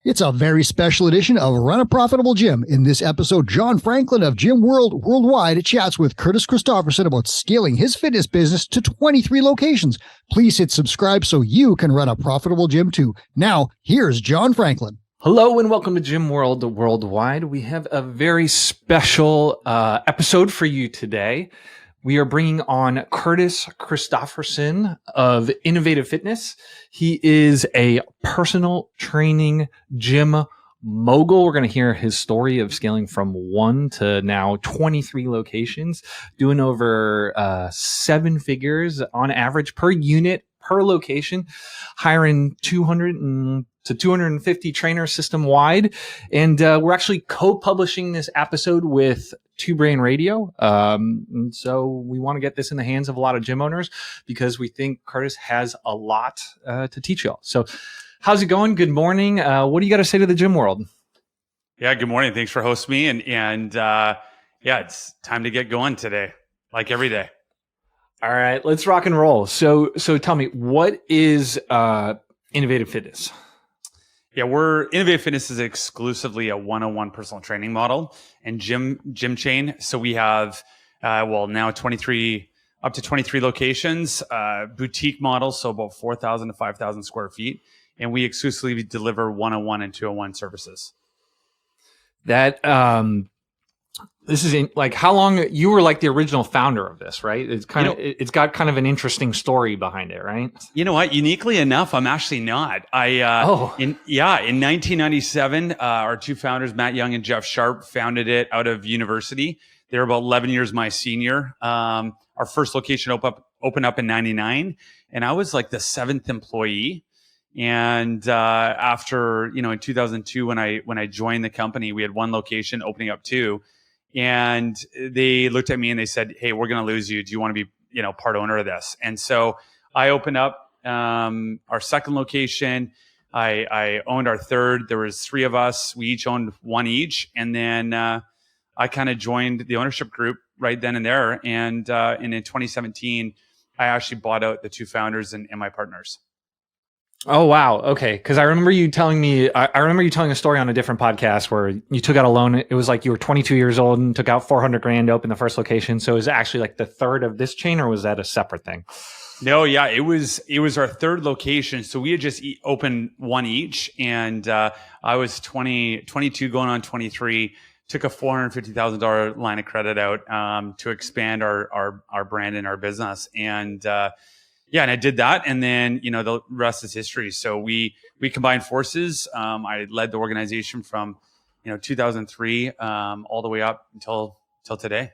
It's a very special edition of Run a Profitable Gym. In this episode, John Franklin of Gym World Worldwide chats with Curtis Christopherson about scaling his fitness business to 23 locations. Please hit subscribe so you can run a profitable gym too. Now, here's John Franklin. Hello and welcome to Gym World Worldwide. We have a very special episode for you today. We are bringing on Curtis Christopherson of Innovative Fitness. He is a personal training gym mogul. We're going to hear his story of scaling from 1 to now 23 locations, doing over 7 figures on average per unit, per location, hiring 200 to 250 trainers system wide. And we're actually co-publishing this episode with Two Brain Radio. And so we want to get this in the hands of a lot of gym owners because we think Curtis has a lot to teach y'all. So how's it going? Good morning. What do you got to say to the gym world? Yeah, good morning. Thanks for hosting me. And yeah, it's time to get going today, like every day. All right, let's rock and roll. So tell me, what is Innovative Fitness? Yeah, Innovative Fitness is exclusively a one-on-one personal training model and gym chain. So we have, now 23, up to 23 locations, boutique models, so about 4,000 to 5,000 square feet. And we exclusively deliver one-on-one and two-on-one services. That, this is like how long you were like the original founder of this, right? It's kind of, it's got kind of an interesting story behind it, right? You know what? Uniquely enough, I'm actually not. In 1997, our two founders, Matt Young and Jeff Sharp, founded it out of university. They were about 11 years my senior. Our first location opened up in 99, and I was like the 7th employee. And after, in 2002, when I joined the company, we had 1 location opening up 2. And they looked at me and they said, "Hey, we're going to lose you. Do you want to be, part owner of this?" And so I opened up our second location. I owned our third. There was 3 of us. We each owned 1 each. And then I kind of joined the ownership group right then and there. And in 2017, I actually bought out the 2 founders and my partners. Oh, wow. Okay. Because I remember you telling me, I remember you telling a story on a different podcast where you took out a loan. It was like you were 22 years old and took out $400,000 to open the first location. So it was actually like the third of this chain, or was that a separate thing? No, yeah, it was our third location. So we had just opened 1 each. And I was 22 going on 23, took a $450,000 line of credit out to expand our brand and our business. And and I did that, and then the rest is history. So we combined forces. I led the organization from 2003 all the way up until today.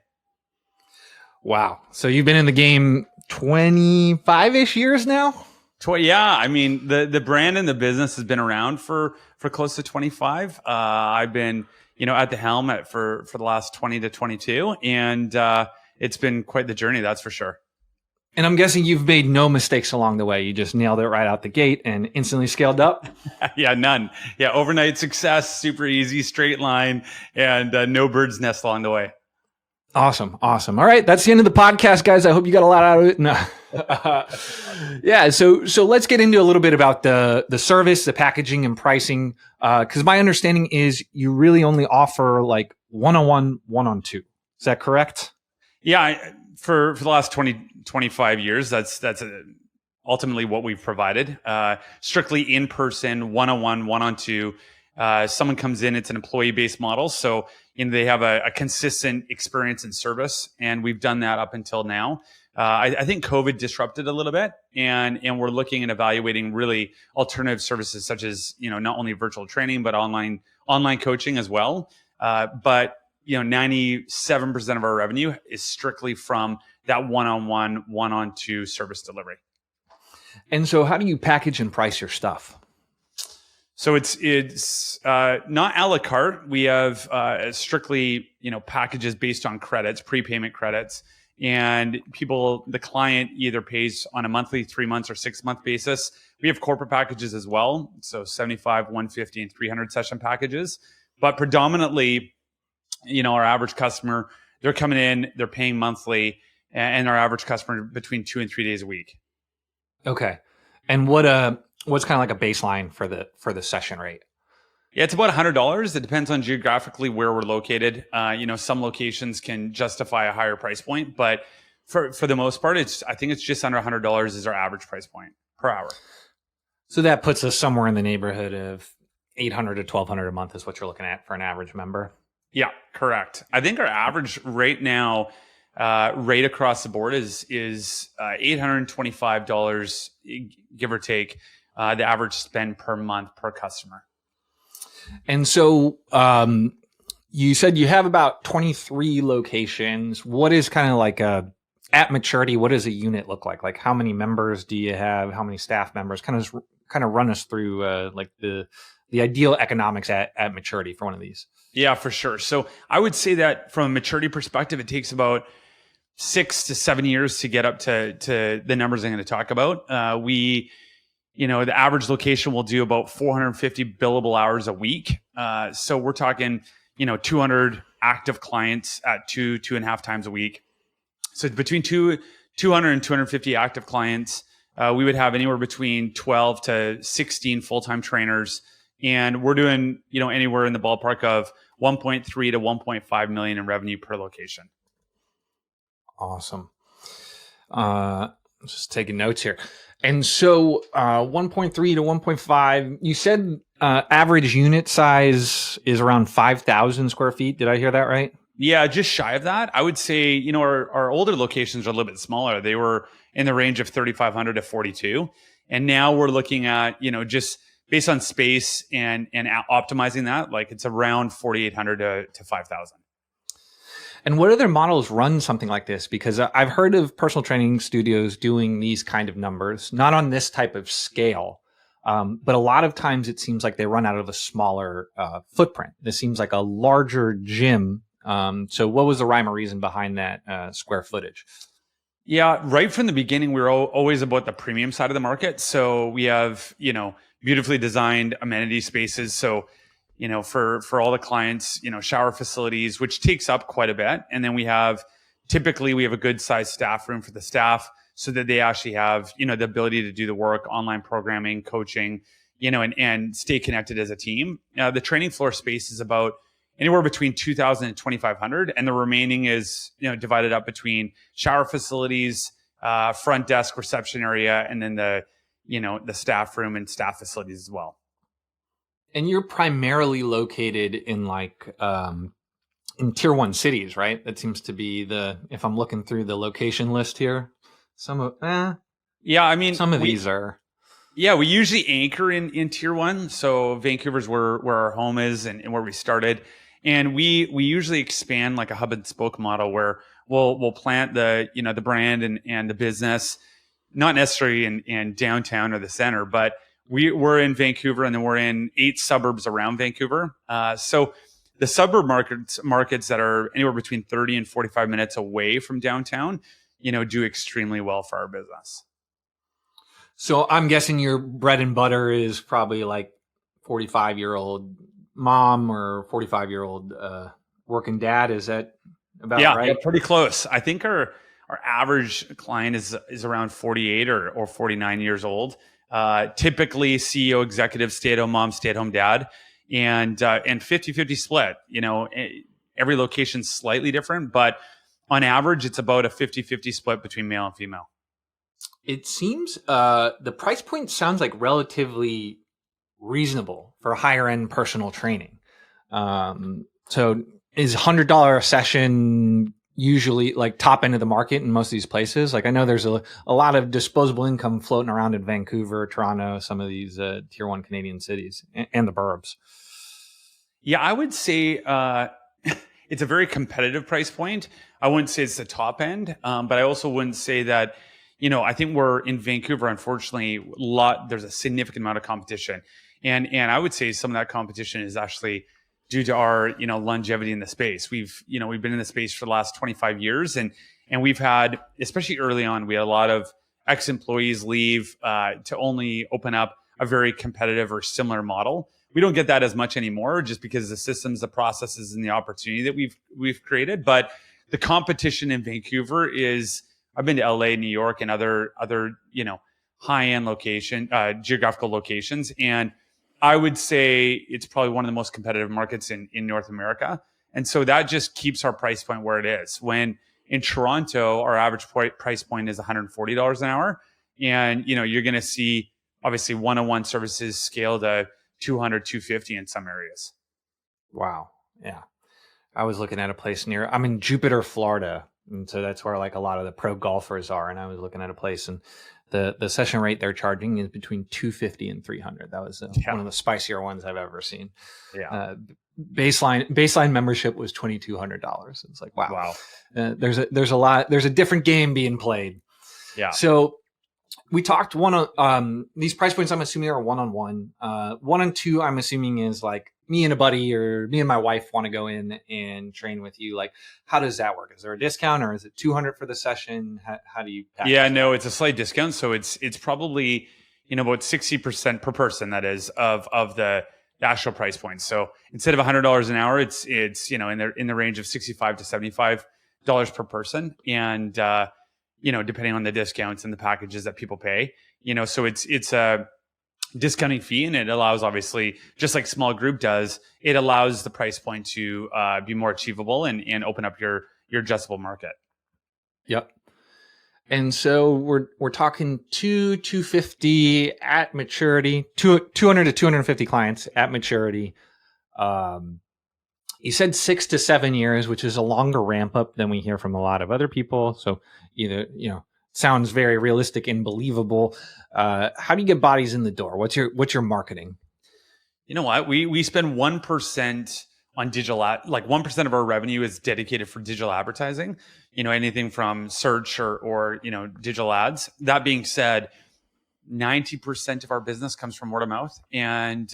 Wow! So you've been in the game 25-ish years now. Yeah, I mean the brand and the business has been around for close to 25. I've been at the helm for the last 20 to 22, and it's been quite the journey, that's for sure. And I'm guessing you've made no mistakes along the way. You just nailed it right out the gate and instantly scaled up. Yeah, none. Yeah, overnight success, super easy, straight line, and no bird's nest along the way. Awesome. All right, that's the end of the podcast, guys. I hope you got a lot out of it. No. Yeah, so let's get into a little bit about the service, the packaging, and pricing. Because my understanding is you really only offer like one-on-one, one-on-two. Is that correct? Yeah, for the last 25 years, that's ultimately what we've provided. Strictly in-person, one-on-one, one-on-two. Someone comes in, it's an employee-based model. So they have a consistent experience and service. And we've done that up until now. I think COVID disrupted a little bit. And we're looking and evaluating really alternative services such as, not only virtual training, but online coaching as well. But 97% of our revenue is strictly from that one-on-one, one-on-two service delivery. And so how do you package and price your stuff? So it's not a la carte. We have strictly, packages based on credits, prepayment credits, and the client either pays on a monthly, 3 months or 6 month basis. We have corporate packages as well. So 75, 150 and 300 session packages, but predominantly, our average customer, they're coming in, they're paying monthly, and our average customer between 2 and 3 days a week. Okay. And what's kind of like a baseline for the session rate? Yeah, it's about $100. It depends on geographically where we're located. Some locations can justify a higher price point, but for the most part, I think it's just under $100 is our average price point per hour. So that puts us somewhere in the neighborhood of $800 to $1,200 a month is what you're looking at for an average member. Yeah, correct. I think our average right now, rate across the board is $825, give or take, the average spend per month per customer. And so you said you have about 23 locations. What is kind of like at maturity, what does a unit look like? Like how many members do you have? How many staff members? Kind of run us through like the ideal economics at maturity for one of these. Yeah, for sure. So I would say that from a maturity perspective, it takes about 6 to 7 years to get up to the numbers I'm going to talk about. The average location will do about 450 billable hours a week. So we're talking, 200 active clients at 2.5 times a week. So between 200 and 250 active clients, we would have anywhere between 12 to 16 full-time trainers. And we're doing, anywhere in the ballpark of 1.3 to 1.5 million in revenue per location. Awesome. Just taking notes here. And so 1.3 to 1.5, you said average unit size is around 5,000 square feet. Did I hear that right? Yeah, just shy of that. I would say, our older locations are a little bit smaller. They were in the range of 3,500 to 42. And now we're looking at, just based on space and optimizing that, like it's around 4,800 to 5,000. And what other models run something like this? Because I've heard of personal training studios doing these kind of numbers, not on this type of scale, but a lot of times it seems like they run out of a smaller footprint. This seems like a larger gym. So what was the rhyme or reason behind that square footage? Yeah, right from the beginning, we were always about the premium side of the market. So we have, beautifully designed amenity spaces. So, for all the clients, shower facilities, which takes up quite a bit. And then typically we have a good sized staff room for the staff so that they actually have, the ability to do the work, online programming, coaching, and stay connected as a team. The training floor space is about anywhere between 2,000 and 2,500. And the remaining is, divided up between shower facilities, front desk, reception area, and then the staff room and staff facilities as well. And you're primarily located in in tier 1 cities, right? That seems to be if I'm looking through the location list here, some of these are. Yeah, we usually anchor in tier 1. So Vancouver's where our home is and where we started. And we usually expand like a hub and spoke model where we'll plant the brand and the business, not necessarily in downtown or the center, but we're in Vancouver and then we're in 8 suburbs around Vancouver. So the suburb markets that are anywhere between 30 and 45 minutes away from downtown, do extremely well for our business. So I'm guessing your bread and butter is probably like 45-year-old mom or 45-year-old working dad. Is that about right? Yeah, pretty close. I think our average client is around 48 or 49 years old. Typically CEO, executive, stay-at-home mom, stay-at-home dad, and 50-50 split. Every location's slightly different, but on average, it's about a 50-50 split between male and female. It seems the price point sounds like relatively reasonable for higher end personal training. So is $100 a session usually like top end of the market in most of these places? Like I know there's a lot of disposable income floating around in Vancouver, Toronto, some of these tier 1 Canadian cities and the burbs. Yeah, I would say it's a very competitive price point. I wouldn't say it's the top end, but I also wouldn't say that, I think we're in Vancouver, unfortunately, there's a significant amount of competition. And I would say some of that competition is actually due to our, longevity in the space. We've been in the space for the last 25 years and we've had, especially early on, we had a lot of ex-employees leave to only open up a very competitive or similar model. We don't get that as much anymore just because the systems, the processes, and the opportunity that we've created. But the competition in Vancouver is, I've been to LA, New York, and other high-end geographical locations. And I would say it's probably one of the most competitive markets in North America. And so that just keeps our price point where it is. When in Toronto, our average price point is $140 an hour. And, you're going to see obviously one-on-one services scale to 200, 250 in some areas. Wow. Yeah. I was looking at a place I'm in Jupiter, Florida. And so that's where like a lot of the pro golfers are. And I was looking at a place, and the session rate they're charging is between $250 and $300. That was one of the spicier ones I've ever seen. Yeah. Baseline membership was $2,200. It's like, wow. There's a different game being played. Yeah. So we talked these price points, I'm assuming are one-on-one. 1 and 2, I'm assuming is like me and a buddy or me and my wife want to go in and train with you. Like, how does that work? Is there a discount, or is it $200 for the session? How do you package that? No, it's a slight discount. So it's probably, about 60% per person, that is, of the actual price point. So instead of $100 an hour, it's in the range of $65 to $75 per person. And, depending on the discounts and the packages that people pay, so it's a discounting fee, and it allows, obviously, just like small group does, it allows the price point to be more achievable and open up your adjustable market. Yep. And so we're talking 250 at maturity, 200 to 250 clients at maturity. You said 6 to 7 years, which is a longer ramp up than we hear from a lot of other people. So either, sounds very realistic and believable. How do you get bodies in the door? What's your marketing? You know what? We spend 1% on digital, like 1% of our revenue is dedicated for digital advertising, anything from search or digital ads. That being said, 90% of our business comes from word of mouth. And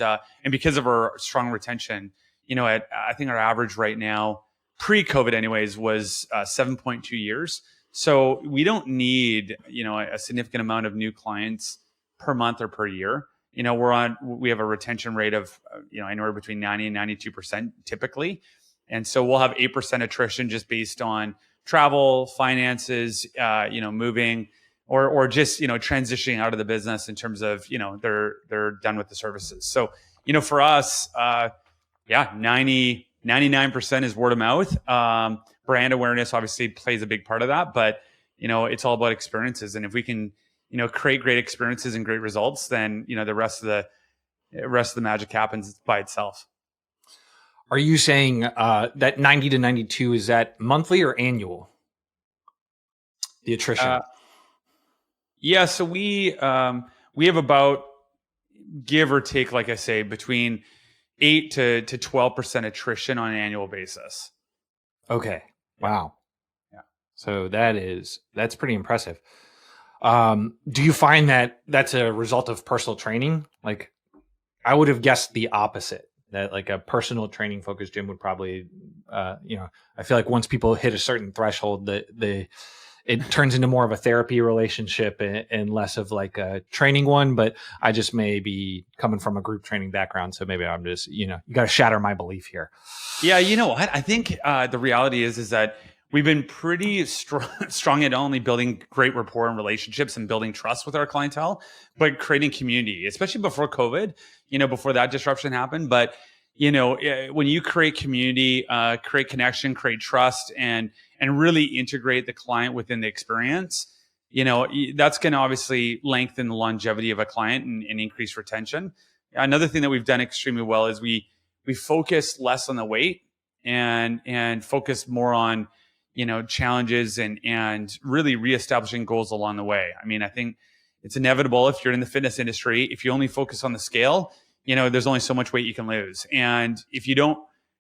because of our strong retention, I think our average right now, pre-COVID anyways, was 7.2 years. So we don't need, a significant amount of new clients per month or per year. We have a retention rate of, anywhere between 90 and 92% typically. And so we'll have 8% attrition just based on travel, finances, moving or just, transitioning out of the business in terms of, they're done with the services. So, for us, 99% is word of mouth. Brand awareness obviously plays a big part of that, but, it's all about experiences. And if we can, create great experiences and great results, then, the rest of the magic happens by itself. Are you saying that 90 to 92, is that monthly or annual? The attrition? So we have about, give or take, like I say, between 8 to 12% attrition on an annual basis. Okay. Wow. Yeah. So that's pretty impressive. Do you find that that's a result of personal training? Like, I would have guessed the opposite, that like a personal training focused gym would probably, I feel like once people hit a certain threshold, it turns into more of a therapy relationship and less of like a training one. But I just may be coming from a group training background, so maybe I'm just, you got to shatter my belief here. Yeah, I think the reality is that we've been pretty strong at not only building great rapport and relationships and building trust with our clientele, but creating community, especially before COVID, before that disruption happened. But, when you create community, create connection, create trust, and really integrate the client within the experience, that's going to obviously lengthen the longevity of a client and increase retention. Another thing that we've done extremely well is we focus less on the wait and focus more on, challenges and really reestablishing goals along the way. I mean, I think it's inevitable if you're in the fitness industry, if you only focus on the scale, there's only so much weight you can lose. And if you don't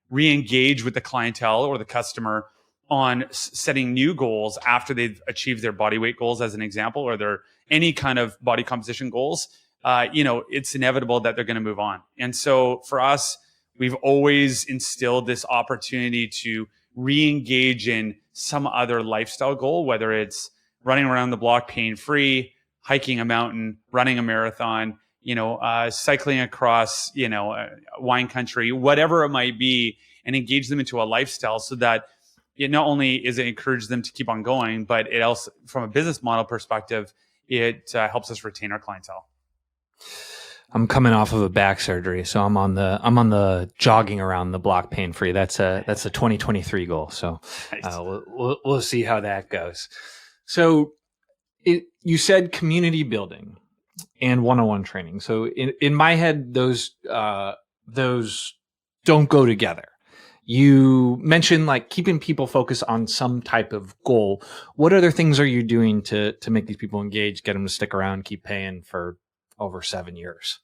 re-engage with the clientele or the customer on setting new goals after they've achieved their body weight goals, as an example, or their any kind of body composition goals, it's inevitable that they're going to move on. And so for us, we've always instilled this opportunity to re-engage in some other lifestyle goal, whether it's running around the block pain-free, hiking a mountain, running a marathon, cycling across, wine country, whatever it might be, and engage them into a lifestyle so that it not only is it encourage them to keep on going, but it also, from a business model perspective, it helps us retain our clientele. I'm coming off of a back surgery, so I'm on the jogging around the block pain free. That's a 2023 goal. So Nice. we'll see how that goes. So you said community building and one-on-one training. So in my head, those don't go together. You mentioned like keeping people focused on some type of goal. What other things are you doing to make these people engaged, get them to stick around, keep paying for over 7 years?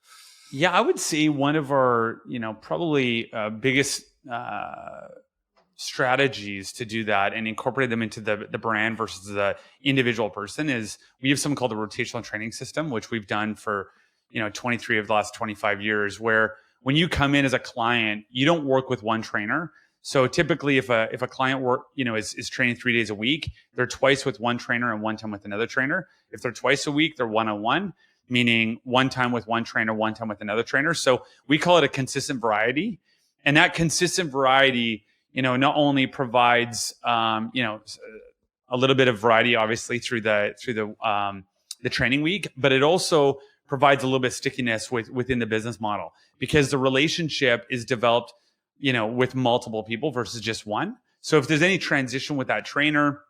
Yeah, I would say one of our, probably biggest strategies to do that and incorporate them into the brand versus the individual person is we have something called the rotational training system, which we've done for, 23 of the last 25 years, where when you come in as a client, you don't work with one trainer. So typically if a client is training 3 days a week, they're twice with one trainer and one time with another trainer. If they're twice a week, they're one-on-one, meaning one time with one trainer, one time with another trainer. So we call it a consistent variety. And that consistent variety, not only provides, a little bit of variety, obviously through the training week, but it also provides a little bit of stickiness within the business model because the relationship is developed, with multiple people versus just one. So if there's any transition with that trainer,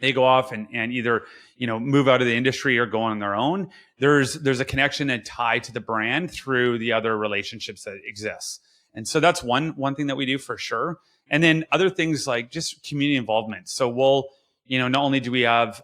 they go off and either, move out of the industry or go on their own. There's a connection and tie to the brand through the other relationships that exist. And so that's one thing that we do for sure. And then other things like just community involvement. So we'll, not only do we have,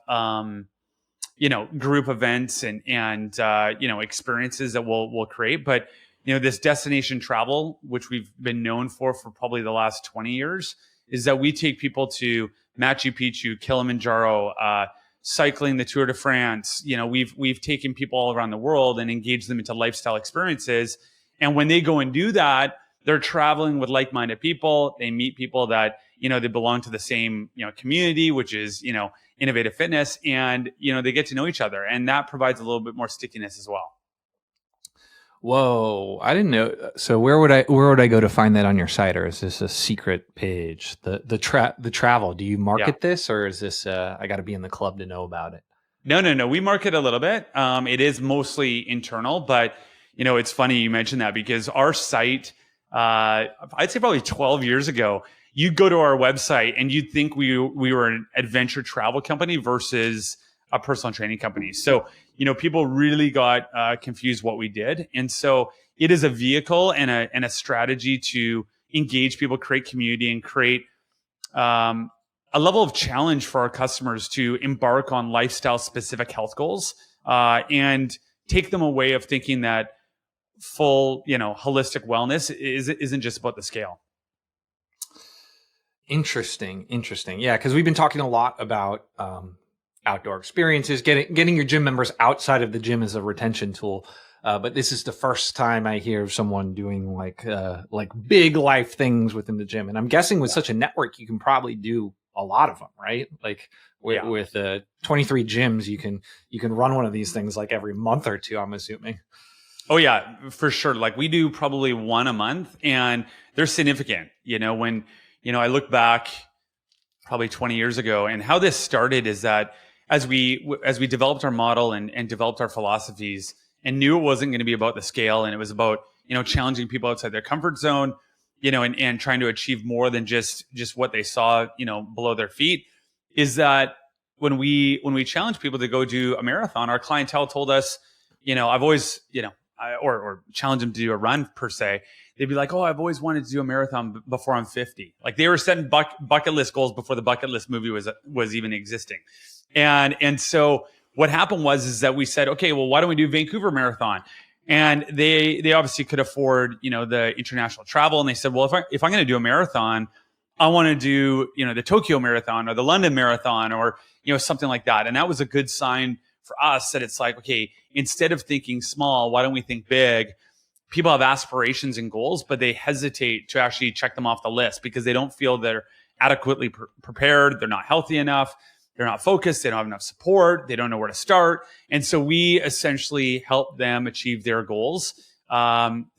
group events and experiences that we'll create, but, this destination travel, which we've been known for probably the last 20 years, is that we take people to Machu Picchu, Kilimanjaro, cycling the Tour de France. We've taken people all around the world and engaged them into lifestyle experiences. And when they go and do that, they're traveling with like-minded people. They meet people that, they belong to the same, community, which is, innovative fitness, and, they get to know each other, and that provides a little bit more stickiness as well. Whoa, I didn't know. So where would I go to find that on your site, or is this a secret page? The travel. Do you market this, or is this I got to be in the club to know about it? No. We market a little bit. It is mostly internal, but it's funny you mentioned that because our site, I'd say probably 12 years ago, you'd go to our website and you'd think we were an adventure travel company versus a personal training company. So, people really got confused what we did. And so it is a vehicle and a strategy to engage people, create community, and create a level of challenge for our customers to embark on lifestyle specific health goals and take them away of thinking that full, holistic wellness isn't just about the scale. Interesting. Yeah, because we've been talking a lot about outdoor experiences, getting your gym members outside of the gym as a retention tool. But this is the first time I hear of someone doing like big life things within the gym. And I'm guessing with such a network, you can probably do a lot of them, right? Like with 23 gyms, you can run one of these things like every month or two, I'm assuming. Oh yeah, for sure. Like we do probably one a month, and they're significant. When I look back probably 20 years ago, and how this started is that as we developed our model and developed our philosophies and knew it wasn't going to be about the scale, and it was about, challenging people outside their comfort zone, and trying to achieve more than just what they saw, below their feet, is that when we challenge people to go do a marathon, our clientele told us, I've always, or challenge them to do a run per se, they'd be like, oh, I've always wanted to do a marathon before I'm 50. Like they were setting bucket list goals before the bucket list movie was even existing. And so what happened is that we said, okay, well, why don't we do Vancouver Marathon? And they obviously could afford, the international travel. And they said, well, if I'm going to do a marathon, I want to do, the Tokyo Marathon or the London Marathon or, something like that. And that was a good sign for us that it's like, okay, instead of thinking small, why don't we think big? People have aspirations and goals, but they hesitate to actually check them off the list because they don't feel they're adequately prepared. They're not healthy enough. They're not focused. They don't have enough support. They don't know where to start. And so we essentially help them achieve their goals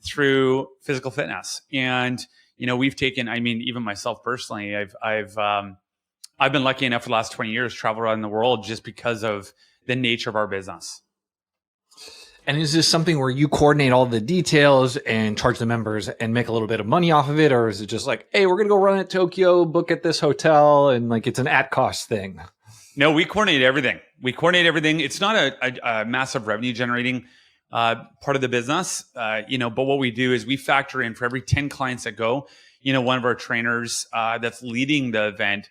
through physical fitness. And, we've taken, even myself personally, I've been lucky enough for the last 20 years to travel around the world just because of the nature of our business. And is this something where you coordinate all the details and charge the members and make a little bit of money off of it? Or is it just like, hey, we're going to go run at Tokyo, book at this hotel, and like it's an at-cost thing? No, we coordinate everything. It's not a massive revenue generating part of the business, but what we do is we factor in for every 10 clients that go, one of our trainers that's leading the event,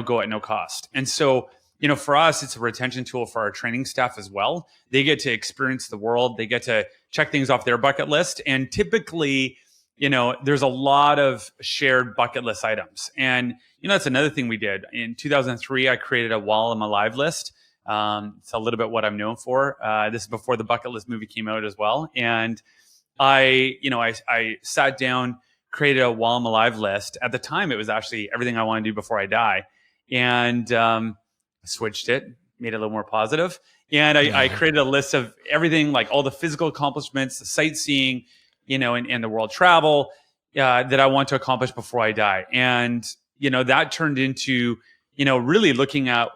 go at no cost. And so, for us, it's a retention tool for our training staff as well. They get to experience the world. They get to check things off their bucket list. And typically, there's a lot of shared bucket list items. And, that's another thing we did. In 2003, I created a While I'm Alive list. It's a little bit what I'm known for. This is before the bucket list movie came out as well. And I sat down, created a While I'm Alive list. At the time, it was actually everything I want to do before I die. And I switched it, made it a little more positive. And I created a list of everything, like all the physical accomplishments, the sightseeing, and the world travel that I want to accomplish before I die. And, that turned into, really looking at,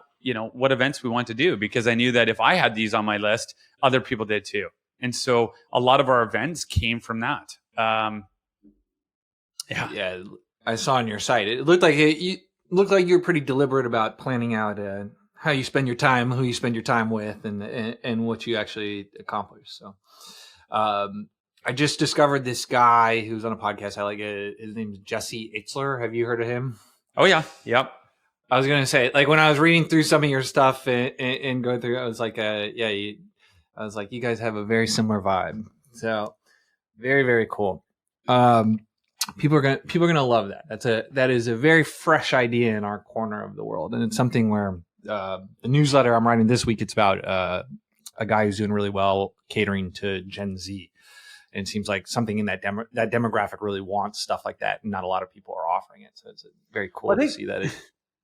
what events we want to do, because I knew that if I had these on my list, other people did too. And so a lot of our events came from that. Yeah. I saw on your site, it looked like you were pretty deliberate about planning out how you spend your time, who you spend your time with, and what you actually accomplish. So, I just discovered this guy who's on a podcast. I like it. His name is Jesse Itzler. Have you heard of him? Oh yeah. Yep. I was going to say, like, when I was reading through some of your stuff and going through, I was like, I was like, you guys have a very similar vibe. So very, very cool. People are gonna love that. That is a very fresh idea in our corner of the world. And it's something where, the newsletter I'm writing this week, it's about, a guy who's doing really well catering to Gen Z. And it seems like something in that demographic really wants stuff like that. And not a lot of people are offering it. So it's very cool to see that.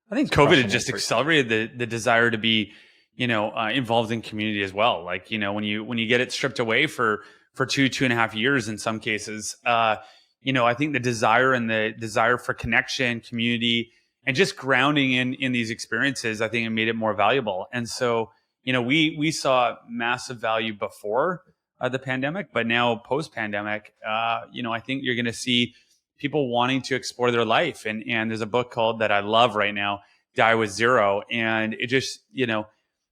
I think COVID had just accelerated the desire to be, involved in community as well. Like, when you get it stripped away for 2.5 years in some cases, I think the desire for connection, community, and just grounding in these experiences, I think it made it more valuable. And so, we saw massive value before the pandemic, but now post-pandemic, I think you're going to see people wanting to explore their life. And there's a book called that I love right now, Die with Zero. And it just, it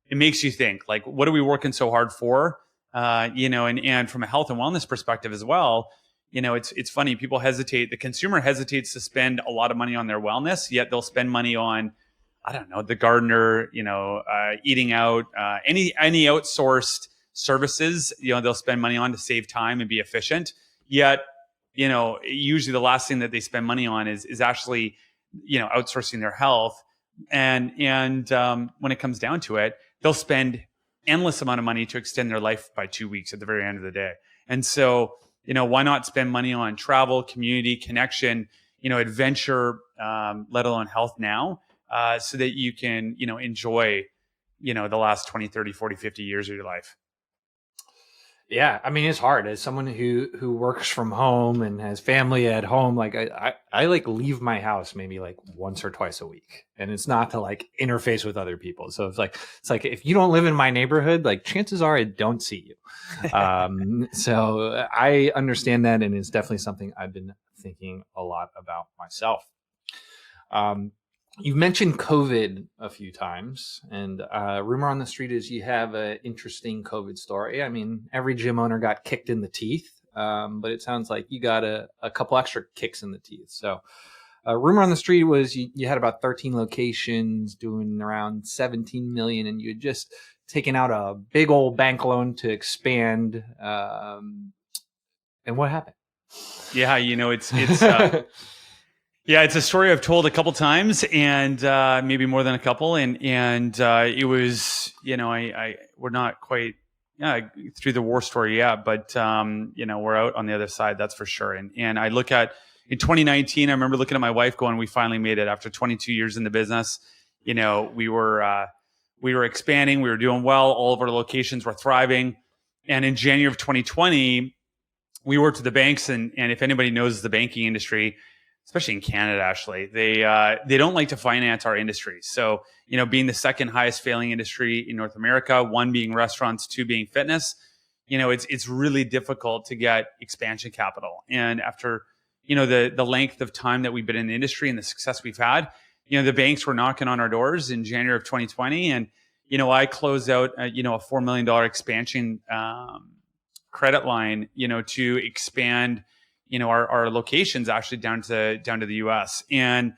makes you think, like, what are we working so hard for? And from a health and wellness perspective as well, it's funny. The consumer hesitates to spend a lot of money on their wellness, yet they'll spend money on, I don't know, the gardener, eating out, any outsourced services, they'll spend money on to save time and be efficient. Yet, usually the last thing that they spend money on is actually, outsourcing their health. And when it comes down to it, they'll spend endless amount of money to extend their life by 2 weeks at the very end of the day. And so, why not spend money on travel, community, connection, adventure, let alone health now, so that you can, enjoy, the last 20, 30, 40, 50 years of your life. Yeah, I mean, it's hard as someone who works from home and has family at home. Like I like leave my house maybe like once or twice a week, and it's not to like interface with other people. So it's like if you don't live in my neighborhood, like chances are I don't see you. So I understand that, and it's definitely something I've been thinking a lot about myself. You've mentioned COVID a few times, and rumor on the street is you have an interesting COVID story. I mean, every gym owner got kicked in the teeth, but it sounds like you got a couple extra kicks in the teeth. So rumor on the street was you had about 13 locations doing around 17 million, and you had just taken out a big old bank loan to expand. And what happened? Yeah, it's yeah, it's a story I've told a couple times, and maybe more than a couple. And it was, we're not quite through the war story yet, but we're out on the other side, that's for sure. And I look at in 2019, I remember looking at my wife going, "We finally made it after 22 years in the business." We were expanding, we were doing well, all of our locations were thriving. And in January of 2020, we worked with the banks, and if anybody knows the banking industry, especially in Canada, actually, they don't like to finance our industry. So, being the second highest failing industry in North America, one being restaurants, two being fitness, it's really difficult to get expansion capital. And after, the length of time that we've been in the industry and the success we've had, the banks were knocking on our doors in January of 2020. And, I closed out, a $4 million expansion credit line, to expand, our locations actually down to the US. And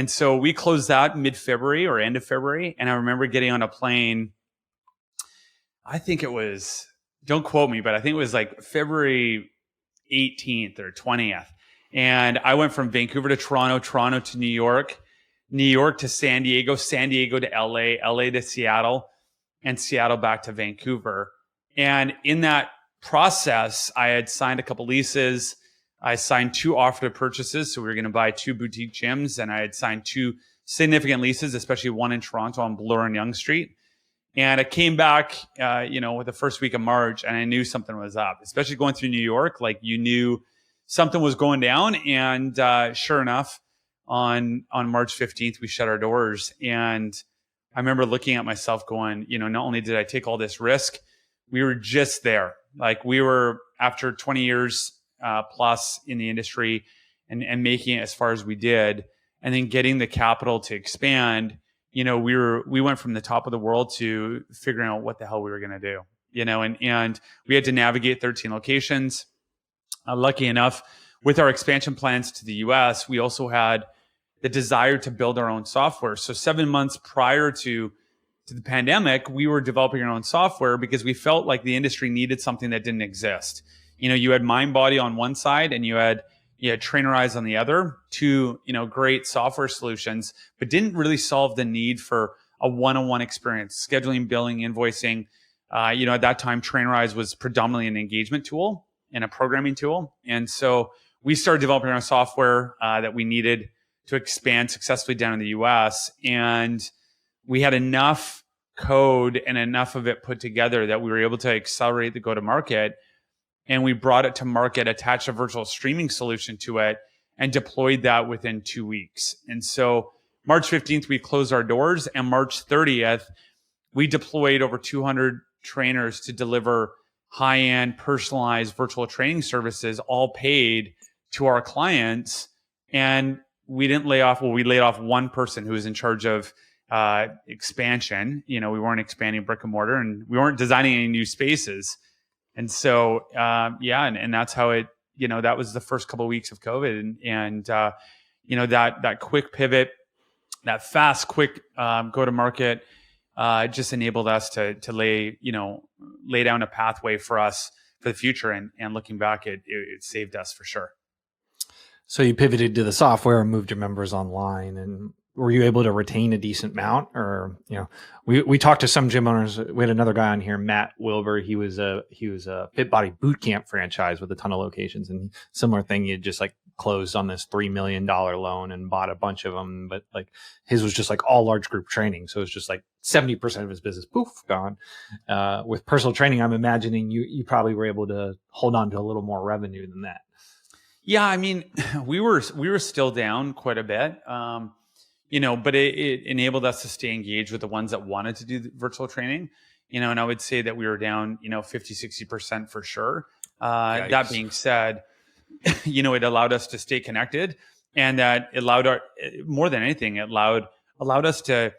so we closed that mid-February or end of February. And I remember getting on a plane, I think it was, don't quote me, but I think it was like February 18th or 20th. And I went from Vancouver to Toronto, Toronto to New York, New York to San Diego, San Diego to LA, LA to Seattle, and Seattle back to Vancouver. And in that process, I had signed a couple leases. I signed 2 offer to purchases. So we were going to buy 2 boutique gyms, and I had signed 2 significant leases, especially one in Toronto on Bloor and Yonge Street. And I came back, with the first week of March, and I knew something was up, especially going through New York. Like, you knew something was going down. And sure enough, on March 15th, we shut our doors. And I remember looking at myself going, not only did I take all this risk, we were just there. Like, we were, after 20 years plus in the industry and making it as far as we did, and then getting the capital to expand, we went from the top of the world to figuring out what the hell we were going to do, and we had to navigate 13 locations. Lucky enough, with our expansion plans to the US, we also had the desire to build our own software. So 7 months prior to the pandemic, we were developing our own software because we felt like the industry needed something that didn't exist. You had MindBody on one side, and you had Trainerize on the other, 2, great software solutions, but didn't really solve the need for a one-on-one experience, scheduling, billing, invoicing. At that time, Trainerize was predominantly an engagement tool and a programming tool. And so we started developing our software that we needed to expand successfully down in the US. And we had enough code and enough of it put together that we were able to accelerate the go-to-market. And we brought it to market, attached a virtual streaming solution to it, and deployed that within 2 weeks. And so March 15th, we closed our doors. And March 30th, we deployed over 200 trainers to deliver high-end personalized virtual training services, all paid to our clients. And we didn't lay off, we laid off one person who was in charge of expansion. We weren't expanding brick and mortar, and we weren't designing any new spaces. And so, and that's how it, that was the first couple of weeks of COVID. And that quick pivot, that fast, quick go to market, just enabled us to lay down a pathway for us for the future. And looking back, it saved us for sure. So you pivoted to the software and moved your members online, and were you able to retain a decent amount? Or, we talked to some gym owners. We had another guy on here, Matt Wilbur. He was a Fit Body boot camp franchise with a ton of locations, and similar thing. He had just like closed on this $3 million loan and bought a bunch of them. But like his was just like all large group training. So it's just like 70% of his business, poof, gone. With personal training, I'm imagining you probably were able to hold on to a little more revenue than that. Yeah. I mean, we were still down quite a bit. But it enabled us to stay engaged with the ones that wanted to do the virtual training, and I would say that we were down, 50, 60% for sure. That being said, it allowed us to stay connected, and that allowed more than anything, it allowed us to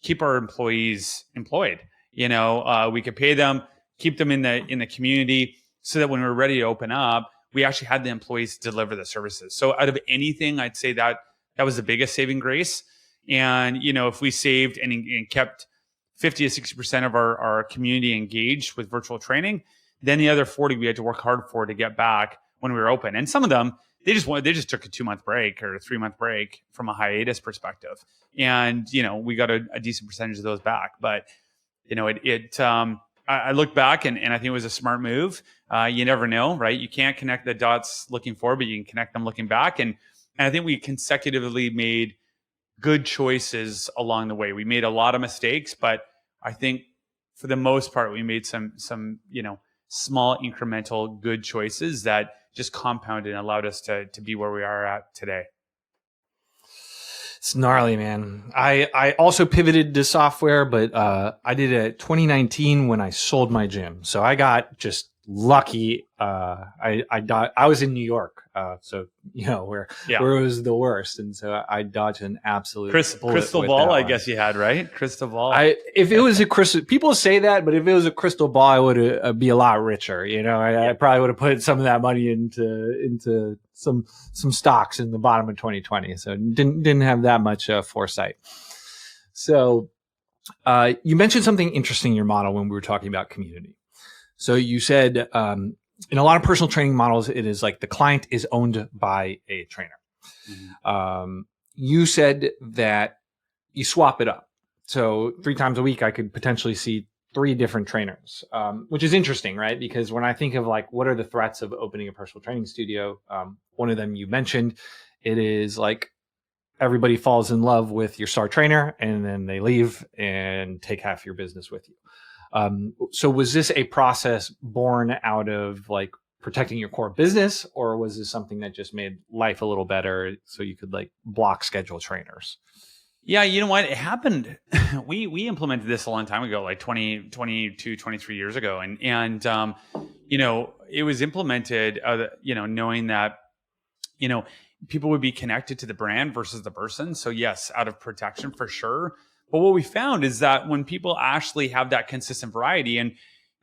keep our employees employed. We could pay them, keep them in the community, so that when we were ready to open up, we actually had the employees deliver the services. So out of anything, I'd say that was the biggest saving grace. And, if we saved and kept 50 to 60% of our community engaged with virtual training, then the other 40 we had to work hard for to get back when we were open. And some of them, they just took a 2-month break or a 3-month break from a hiatus perspective. And, we got a decent percentage of those back. But, I look back and I think it was a smart move. You never know, right? You can't connect the dots looking forward, but you can connect them looking back. And I think we consecutively made good choices along the way. We made a lot of mistakes, but I think for the most part, we made some small incremental good choices that just compounded and allowed us to be where we are at today. It's gnarly, man. I also pivoted to software, but I did it 2019 when I sold my gym. So I got just lucky. I was in New York, so where it was the worst, and so I dodged an absolute crystal ball. I guess you had, right? Crystal ball. If it was a crystal, people say that, but if it was a crystal ball, I would be a lot richer. I probably would have put some of that money into some stocks in the bottom of 2020. So didn't have that much foresight. So you mentioned something interesting in your model when we were talking about community. So you said in a lot of personal training models, it is like the client is owned by a trainer. Mm-hmm. You said that you swap it up. So 3 times a week, I could potentially see 3 different trainers, which is interesting, right? Because when I think of like, what are the threats of opening a personal training studio? One of them you mentioned, it is like everybody falls in love with your star trainer and then they leave and take half your business with you. So was this a process born out of like protecting your core business, or was this something that just made life a little better so you could like block schedule trainers? Yeah, you know what? It happened. We implemented this a long time ago, like 22, 23 years ago. And it was implemented, knowing that, people would be connected to the brand versus the person. So yes, out of protection for sure. But what we found is that when people actually have that consistent variety and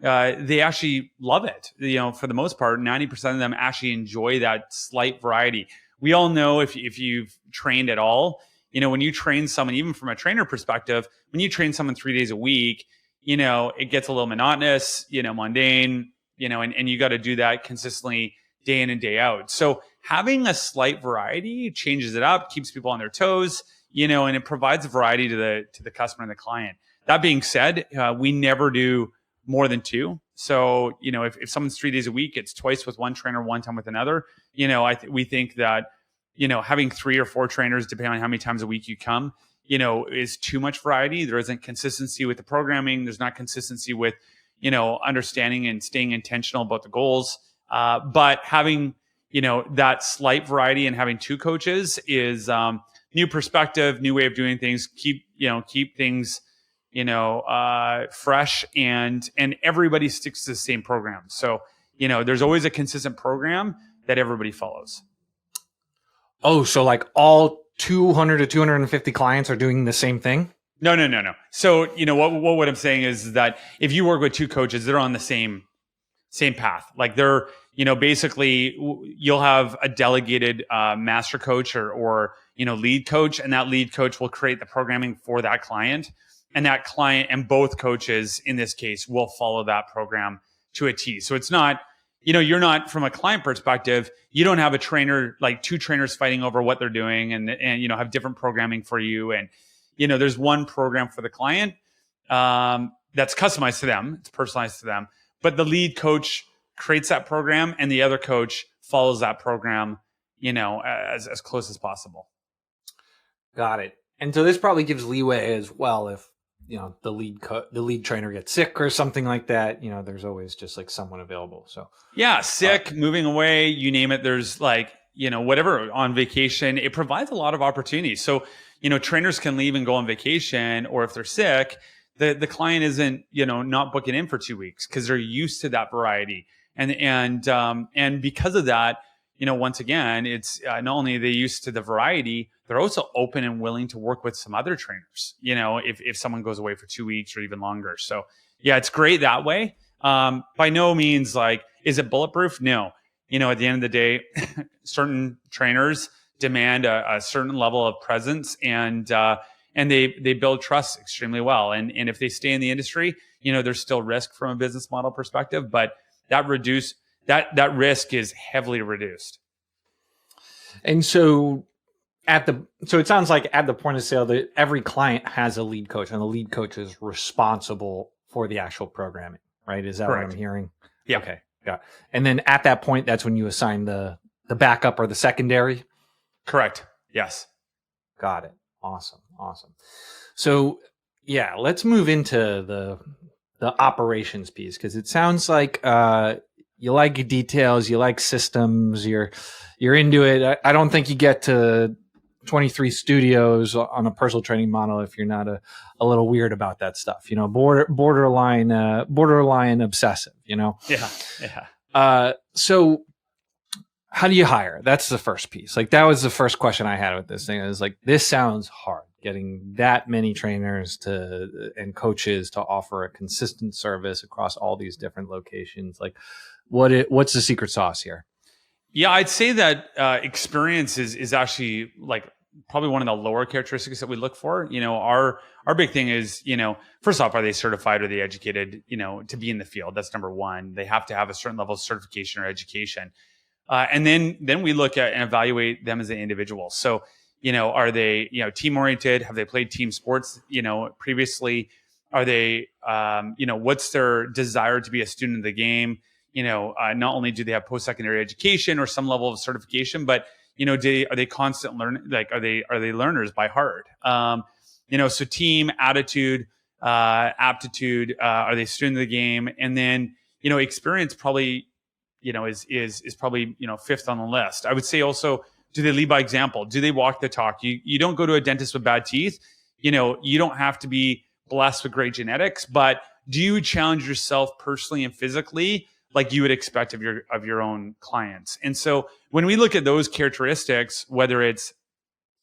they actually love it, for the most part, 90% of them actually enjoy that slight variety. We all know if you've trained at all, when you train someone, even from a trainer perspective, when you train someone 3 days a week, it gets a little monotonous, mundane, and you got to do that consistently day in and day out. So having a slight variety changes it up, keeps people on their toes, and it provides variety to the customer and the client. That being said, we never do more than 2. So, if someone's 3 days a week, it's twice with one trainer, one time with another. We think that, having 3 or 4 trainers, depending on how many times a week you come, is too much variety. There isn't consistency with the programming. There's not consistency with, understanding and staying intentional about the goals. But having, that slight variety and having 2 coaches is new perspective, new way of doing things, keep things, fresh and everybody sticks to the same program. So, there's always a consistent program that everybody follows. Oh, so like all 200 to 250 clients are doing the same thing? No. So, what I'm saying is that if you work with 2 coaches, they're on the same path. Like they're, basically you'll have a delegated master coach or lead coach, and that lead coach will create the programming for that client. And that client and both coaches in this case will follow that program to a T. So it's not, you're not, from a client perspective, you don't have a trainer, like 2 trainers fighting over what they're doing and have different programming for you. And, there's one program for the client that's customized to them. It's personalized to them. But the lead coach creates that program and the other coach follows that program, as close as possible. Got it. And so this probably gives leeway as well if, the lead trainer gets sick or something like that, there's always just like someone available. So yeah, sick, moving away, you name it. There's like, whatever, on vacation, it provides a lot of opportunities. So, trainers can leave and go on vacation, or if they're sick, the client isn't, not booking in for 2 weeks because they're used to that variety. And because of that, once again, it's not only are they used to the variety, they're also open and willing to work with some other trainers, if someone goes away for 2 weeks or even longer. So yeah, it's great that way. By no means like, is it bulletproof? No. At the end of the day, certain trainers demand a certain level of presence and they build trust extremely well. And if they stay in the industry, there's still risk from a business model perspective, but that risk is heavily reduced. And so it sounds like at the point of sale that every client has a lead coach and the lead coach is responsible for the actual programming, right? Is that Correct. What I'm hearing? Yeah. Okay. Yeah. And then at that point, that's when you assign the backup or the secondary? Correct. Yes. Got it. Awesome. So yeah, let's move into the operations piece, because it sounds like you like details, you like systems, you're into it. I don't think you get to 23 studios on a personal training model if you're not a little weird about that stuff, borderline obsessive, Yeah. So how do you hire? That's the first piece. Like, that was the first question I had with this thing. It was like, this sounds hard, getting that many trainers and coaches to offer a consistent service across all these different locations. Like, what's the secret sauce here? Yeah, I'd say that experience is actually like probably one of the lower characteristics that we look for. Our big thing is, first off, are they certified? Are they educated, to be in the field? That's number one. They have to have a certain level of certification or education. And then we look at and evaluate them as an individual. So, are they, team oriented? Have they played team sports, previously? Are they, what's their desire to be a student of the game? Not only do they have post-secondary education or some level of certification, but, are they constant learning? Like, are they learners by heart? So team, attitude, aptitude, are they student of the game? And then, experience probably, is probably, fifth on the list. I would say also, do they lead by example? Do they walk the talk? You don't go to a dentist with bad teeth. You don't have to be blessed with great genetics, but do you challenge yourself personally and physically like you would expect of your own clients? And so when we look at those characteristics, whether it's,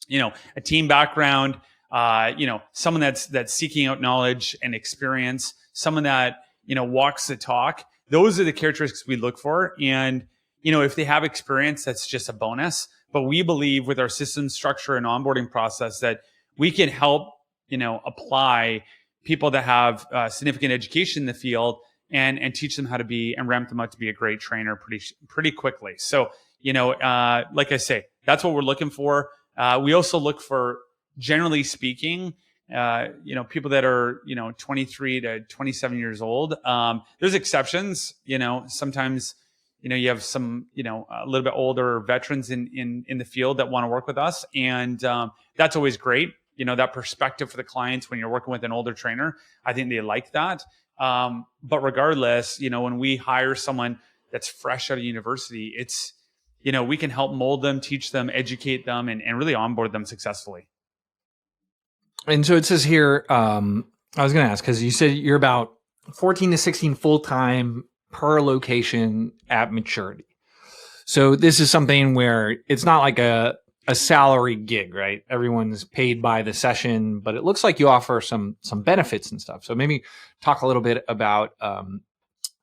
a team background, someone that's seeking out knowledge and experience, someone that, walks the talk, those are the characteristics we look for. And, if they have experience, that's just a bonus. But we believe with our system structure and onboarding process that we can help, apply people that have significant education in the field and teach them how to be and ramp them up to be a great trainer pretty quickly. So, like I say, that's what we're looking for. We also look for, generally speaking, people that are, 23 to 27 years old. There's exceptions, sometimes, you have some, a little bit older veterans in the field that want to work with us. And that's always great. That perspective for the clients when you're working with an older trainer, I think they like that. But regardless, when we hire someone that's fresh out of university, it's, we can help mold them, teach them, educate them, and really onboard them successfully. And so it says here, I was going to ask, because you said you're about 14 to 16 full-time per location at maturity. So this is something where it's not like a salary gig, right? Everyone's paid by the session, but it looks like you offer some benefits and stuff. So maybe talk a little bit about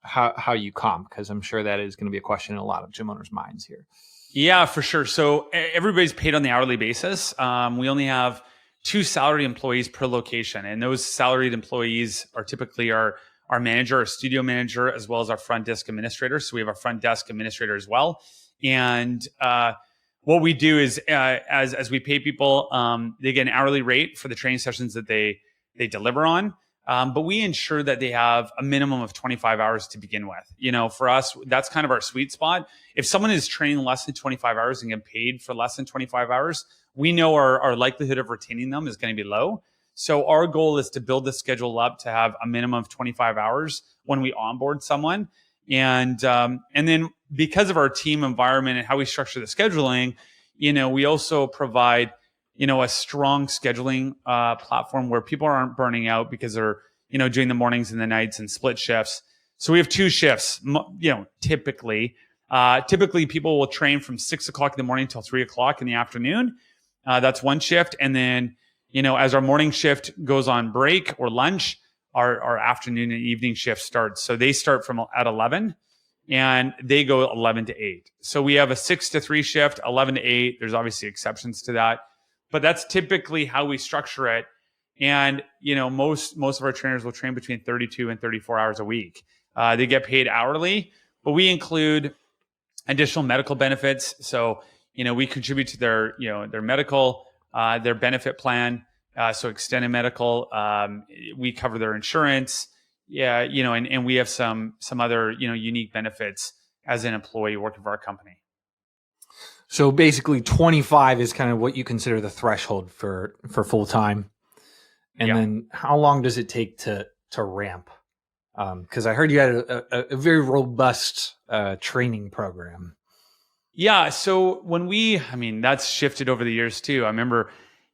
how you comp, because I'm sure that is going to be a question in a lot of gym owners' minds here. Yeah, for sure. So everybody's paid on the hourly basis. We only have 2 salaried employees per location, and those salaried employees are typically our manager, our studio manager, as well as our front desk administrator. So we have our front desk administrator as well. And what we do is, as we pay people, they get an hourly rate for the training sessions that they deliver on. But we ensure that they have a minimum of 25 hours to begin with. For us, that's kind of our sweet spot. If someone is training less than 25 hours and get paid for less than 25 hours, we know our likelihood of retaining them is going to be low. So our goal is to build the schedule up to have a minimum of 25 hours when we onboard someone. And then because of our team environment and how we structure the scheduling, we also provide, a strong scheduling platform where people aren't burning out because they're, doing the mornings and the nights and split shifts. So we have 2 shifts, typically. Typically people will train from 6 o'clock in the morning till 3 o'clock in the afternoon. That's one shift. And then, as our morning shift goes on break or lunch, our afternoon and evening shift starts. So they start at 11 and they go 11 to 8. So we have a 6 to 3 shift, 11 to 8. There's obviously exceptions to that, but that's typically how we structure it. And, most of our trainers will train between 32 and 34 hours a week. They get paid hourly, but we include additional medical benefits. So, we contribute to their medical, their benefit plan. So extended medical, we cover their insurance. Yeah. And we have some other, unique benefits as an employee working for our company. So basically 25 is kind of what you consider the threshold for full time. And then how long does it take to ramp? Because I heard you had a very robust training program. Yeah. So that's shifted over the years too. I remember,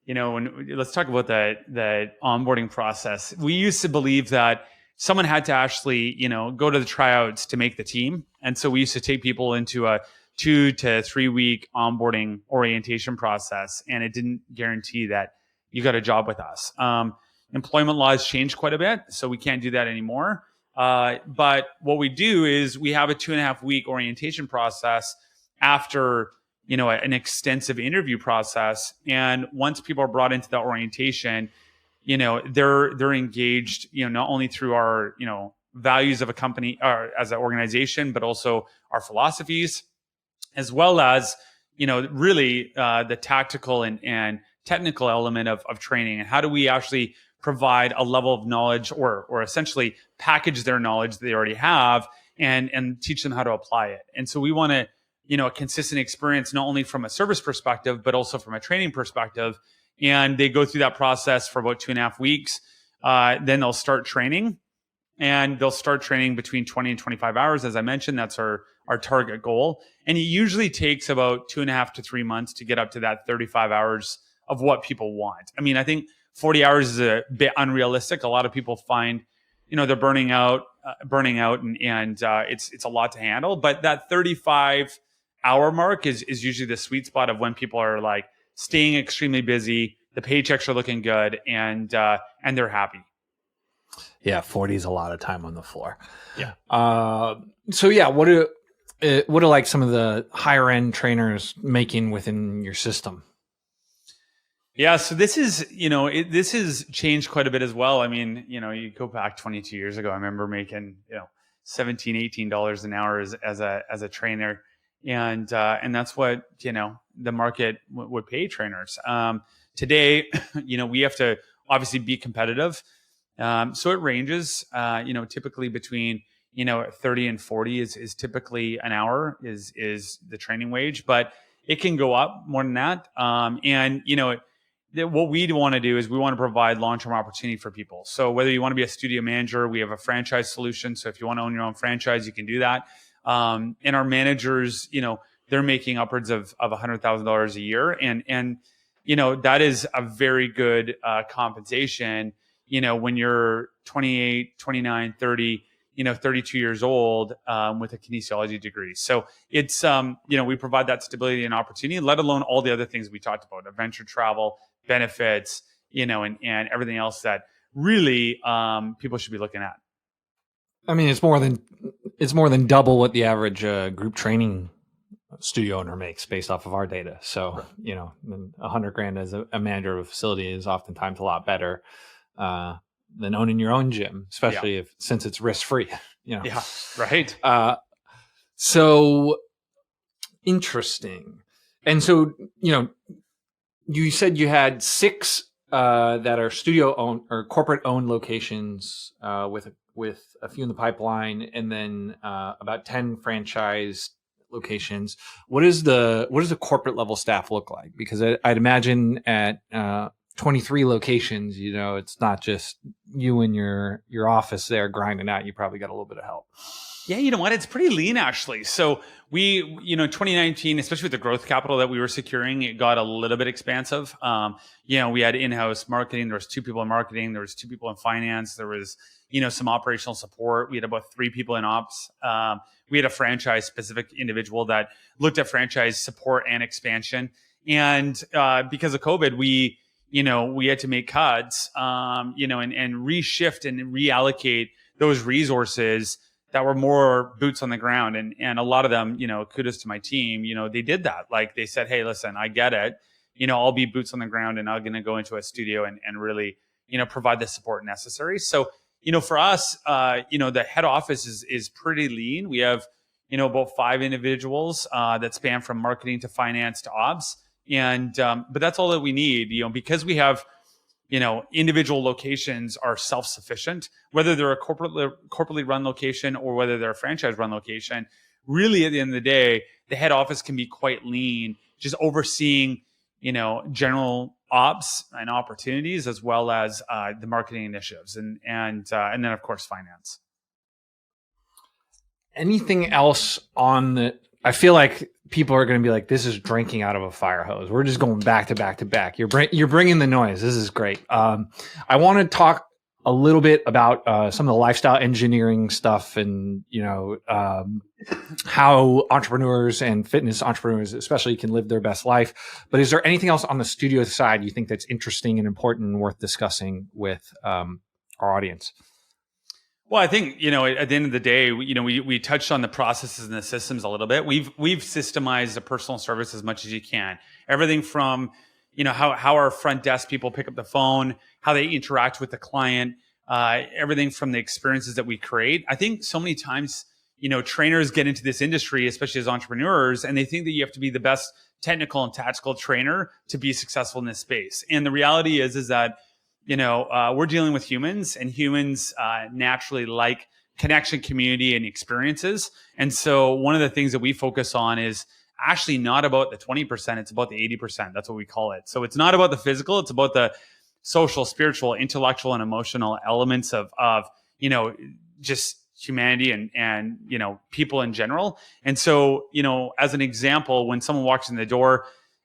let's talk about the onboarding process. We used to believe that someone had to actually, go to the tryouts to make the team. And so we used to take people into a 2 to 3 week onboarding orientation process. And it didn't guarantee that you got a job with us. Employment laws changed quite a bit, so we can't do that anymore. But what we do is we have a 2.5 week orientation process after an extensive interview process. And once people are brought into that orientation, they're engaged, not only through our, values of a company or as an organization, but also our philosophies, as well as, really the tactical and technical element of training. And how do we actually provide a level of knowledge or essentially package their knowledge they already have and teach them how to apply it. And so we want to, a consistent experience, not only from a service perspective, but also from a training perspective. And they go through that process for about 2.5 weeks. Then they'll start training, and they'll start training between 20 and 25 hours. As I mentioned, that's our target goal. And it usually takes about 2.5 to 3 months to get up to that 35 hours of what people want. I mean, I think 40 hours is a bit unrealistic. A lot of people find, they're burning out and it's a lot to handle. But that 35 hour mark is usually the sweet spot of when people are like staying extremely busy, the paychecks are looking good, and they're happy. Yeah, 40 is a lot of time on the floor. Yeah. So yeah, what are like some of the higher end trainers making within your system? Yeah, so this is, this has changed quite a bit as well. I mean, you go back 22 years ago, I remember making, $17, $18 an hour as a trainer. And that's what, the market would pay trainers. Today, we have to obviously be competitive. So it ranges, typically between, 30 and 40 is typically an hour is the training wage, but it can go up more than that. What we want to do is we want to provide long-term opportunity for people. So whether you want to be a studio manager, we have a franchise solution. So if you want to own your own franchise, you can do that. And our managers, they're making upwards of $100,000 a year. And that is a very good compensation, when you're 28, 29, 30, 32 years old with a kinesiology degree. So it's, we provide that stability and opportunity, let alone all the other things we talked about, adventure travel, benefits, and everything else that really people should be looking at. I mean, it's more than double what the average group training studio owner makes based off of our data. So, right. $100,000 as a manager of a facility is oftentimes a lot better than owning your own gym, especially since it's risk-free. Yeah, right. So interesting. And so, you said you had 6 that are studio owned or corporate owned locations with a few in the pipeline, and then about 10 franchise locations. What does the corporate level staff look like? Because I'd imagine at 23 locations, it's not just you and your office there grinding out. You probably got a little bit of help. Yeah, you know what? It's pretty lean, actually. So we, 2019, especially with the growth capital that we were securing, it got a little bit expansive. We had in-house marketing. There was 2 people in marketing. There was 2 people in finance. There was, some operational support. We had about 3 people in ops. We had a franchise-specific individual that looked at franchise support and expansion. And because of COVID, we had to make cuts, and reshift and reallocate those resources that were more boots on the ground. And a lot of them, kudos to my team, they did that. Like they said, hey, listen, I get it. I'll be boots on the ground and I'm going to go into a studio and really, provide the support necessary. So, for us, the head office is pretty lean. We have, about 5 individuals that span from marketing to finance to ops. And, but that's all that we need, because we have, individual locations are self-sufficient, whether they're a corporately run location or whether they're a franchise run location. Really, at the end of the day, the head office can be quite lean, just overseeing, general ops and opportunities, as well as the marketing initiatives, and then of course finance. Anything else on I feel like people are going to be like, this is drinking out of a fire hose. We're just going back to back to back. You're bringing the noise. This is great. I want to talk a little bit about some of the lifestyle engineering stuff and, how entrepreneurs and fitness entrepreneurs especially can live their best life. But is there anything else on the studio side you think that's interesting and important and worth discussing with our audience? Well, I think, at the end of the day, we touched on the processes and the systems a little bit. We've systemized the personal service as much as you can. Everything from, how our front desk people pick up the phone, how they interact with the client, everything from the experiences that we create. I think so many times, trainers get into this industry, especially as entrepreneurs, and they think that you have to be the best technical and tactical trainer to be successful in this space. And the reality is that we're dealing with humans, and humans naturally like connection, community, and experiences. And so one of the things that we focus on is actually not about the 20%, it's about the 80%. That's what we call it. So it's not about the physical, it's about the social, spiritual, intellectual, and emotional elements of just humanity and people in general. And so, as an example, when someone walks in the door,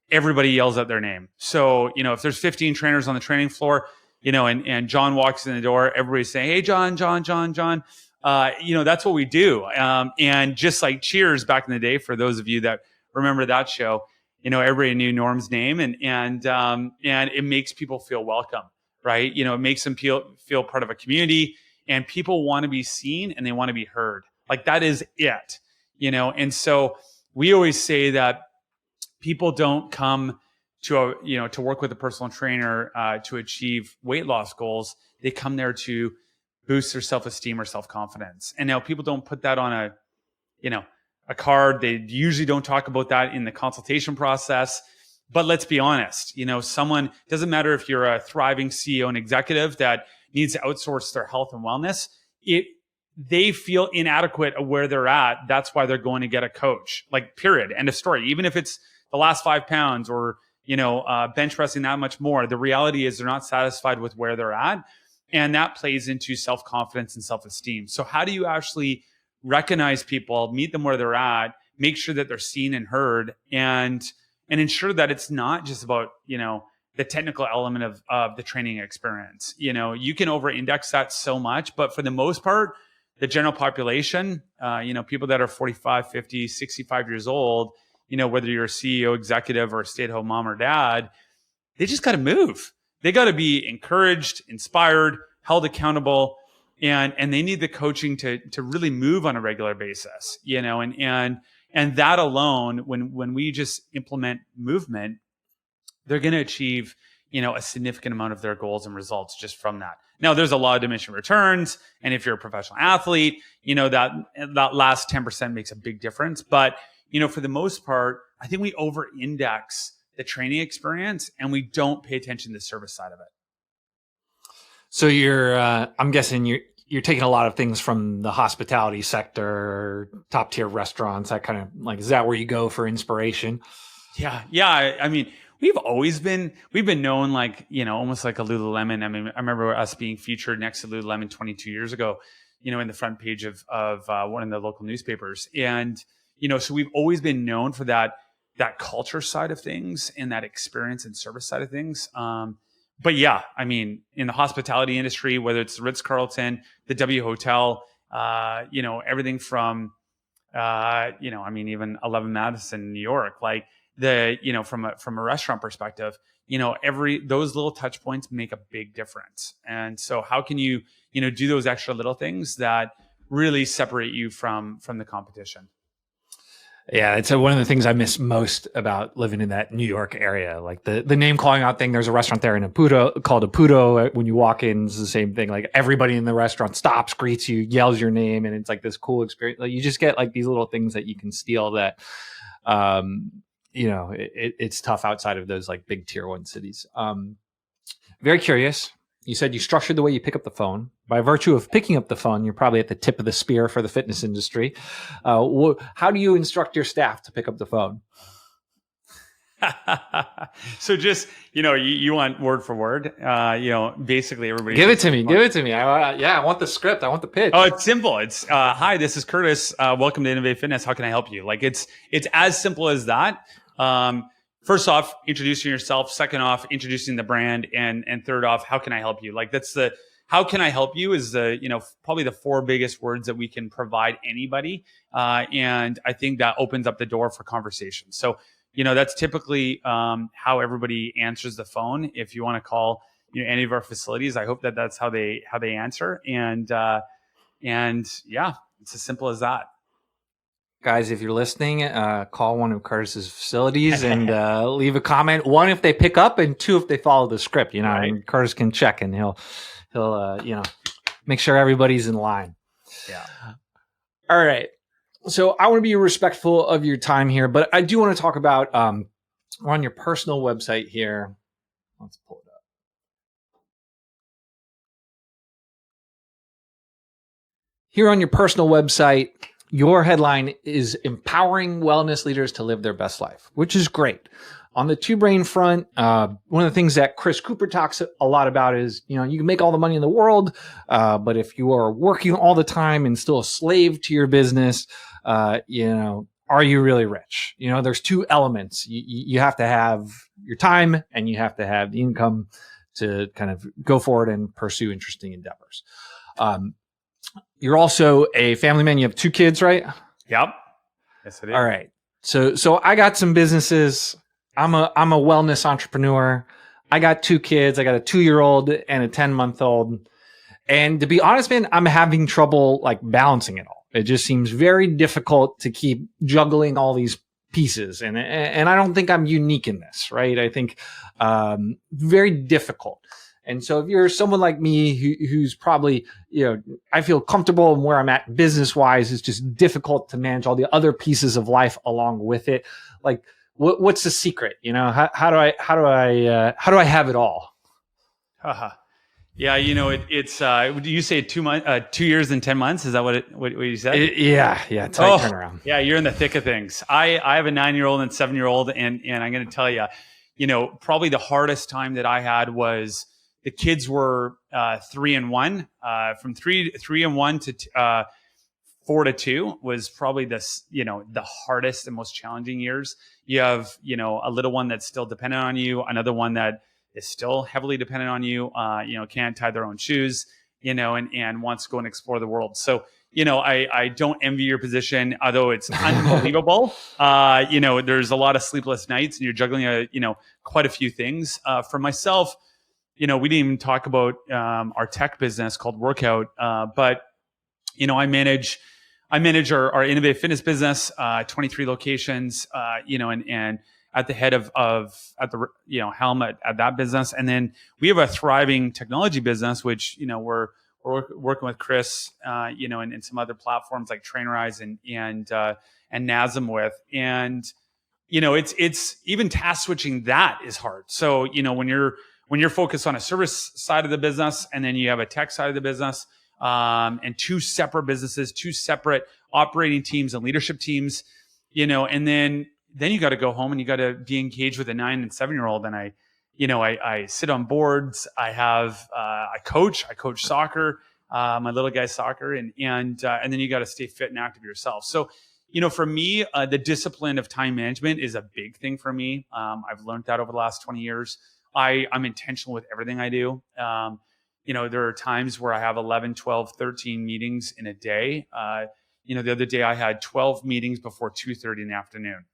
everybody yells out their name. So, if there's 15 trainers on the training floor, and John walks in the door, everybody's saying, "Hey, John, John, John, John." That's what we do. And just like Cheers back in the day, for those of you that remember that show, everybody knew Norm's name, and it makes people feel welcome, right? It makes them feel part of a community, and people want to be seen and they want to be heard. Like, that is it, And so we always say that people don't come to work with a personal trainer to achieve weight loss goals. They come there to boost their self-esteem or self-confidence. And now people don't put that on a card. They usually don't talk about that in the consultation process. But let's be honest, someone, doesn't matter if you're a thriving CEO and executive that needs to outsource their health and wellness, they feel inadequate of where they're at. That's why they're going to get a coach, like, period, end of story. Even if it's the last 5 pounds or, bench pressing that much more, the reality is they're not satisfied with where they're at. And that plays into self-confidence and self-esteem. So how do you actually recognize people, meet them where they're at, make sure that they're seen and heard, and ensure that it's not just about, the technical element of the training experience. You can over-index that so much, but for the most part, the general population, people that are 45, 50, 65 years old, whether you're a CEO, executive, or a stay-at-home mom or dad, they just got to move. They got to be encouraged, inspired, held accountable, and they need the coaching to really move on a regular basis, and that alone, when we just implement movement, they're going to achieve, a significant amount of their goals and results just from that. Now, there's a lot of diminishing returns, and if you're a professional athlete, that last 10% makes a big difference. But for the most part, I think we over-index the training experience, and we don't pay attention to the service side of it. So I'm guessing you're taking a lot of things from the hospitality sector, top tier restaurants, that kind of, like, is that where you go for inspiration? Yeah. I mean, we've been known like, almost like a Lululemon. I mean, I remember us being featured next to Lululemon 22 years ago, in the front page of one of the local newspapers. And, so we've always been known for that culture side of things and that experience and service side of things. But yeah, I mean, in the hospitality industry, whether it's the Ritz-Carlton, the W Hotel, everything from, even 11 Madison, New York, like from a restaurant perspective, those little touch points make a big difference. And so how can you, do those extra little things that really separate you from the competition? Yeah, it's one of the things I miss most about living in that New York area. Like the name calling out thing. There's a restaurant there in called Aputo. When you walk in, it's the same thing. Like, everybody in the restaurant stops, greets you, yells your name, and it's like this cool experience. Like, you just get like these little things that you can steal that, it's tough outside of those like big tier 1 cities. Very curious. You said you structured the way you pick up the phone. By virtue of picking up the phone, you're probably at the tip of the spear for the fitness industry. How do you instruct your staff to pick up the phone? So just, you want word for word, basically everybody. Give it to me. Give it to me. I want the script. I want the pitch. Oh, it's simple. It's, hi, this is Curtis. Welcome to Innovate Fitness. How can I help you? Like it's as simple as that. First off, introducing yourself. Second off, introducing the brand. And third off, how can I help you? Like that's how can I help you is probably the four biggest words that we can provide anybody. And I think that opens up the door for conversation. So, that's typically how everybody answers the phone. If you want to call, any of our facilities, I hope that that's how they answer. And yeah, it's as simple as that. Guys, if you're listening, call one of Curtis's facilities and leave a comment. One, if they pick up, and two, if they follow the script. Right. And Curtis can check, and he'll make sure everybody's in line. Yeah. All right. So I want to be respectful of your time here, but I do want to talk about we're on your personal website here. Let's pull it up. Here on your personal website, your headline is empowering wellness leaders to live their best life, which is great. On the two brain front, one of the things that Chris Cooper talks a lot about is, you can make all the money in the world, but if you are working all the time and still a slave to your business, are you really rich? There's two elements. You have to have your time and you have to have the income to kind of go forward and pursue interesting endeavors. You're also a family man. You have two kids, right? Yep. Yes, it is. All right. So I got some businesses. I'm a wellness entrepreneur. I got two kids. I got a 2-year-old and a 10-month-old. And to be honest, man, I'm having trouble like balancing it all. It just seems very difficult to keep juggling all these pieces. And I don't think I'm unique in this, right? I think very difficult. And so if you're someone like me who's probably, I feel comfortable in where I'm at business wise, it's just difficult to manage all the other pieces of life along with it. Like, what's the secret? How do I have it all? Yeah, it's you say 2 years and 10 months. Is that what you said? Yeah, tight turnaround. Yeah, you're in the thick of things. I have a 9-year-old and 7-year-old, and I'm going to tell you, probably the hardest time that I had was the kids were 3 and 1. From 3 and 1 to 4 to 2 was probably the hardest and most challenging years. You have a little one that's still dependent on you, another one that is still heavily dependent on you. Can't tie their own shoes, and wants to go and explore the world. So I don't envy your position, although it's unbelievable. There's a lot of sleepless nights, and you're juggling quite a few things. For myself, we didn't even talk about our tech business called WRKOUT, but I manage our innovative fitness business, 23 locations, and at the head of at the helm at that business, and then we have a thriving technology business, which we're working with Chris, and some other platforms like Trainerize and NASM with, and it's even task switching that is hard. So when you're focused on a service side of the business, and then you have a tech side of the business, and two separate businesses, two separate operating teams and leadership teams, and then you got to go home and you got to be engaged with a 9 and 7-year-old. And I sit on boards. I coach soccer, my little guy's soccer, and then you got to stay fit and active yourself. So, for me, the discipline of time management is a big thing for me. I've learned that over the last 20 years. I'm intentional with everything I do. There are times where I have 11, 12, 13 meetings in a day. The other day I had 12 meetings before 2:30 in the afternoon.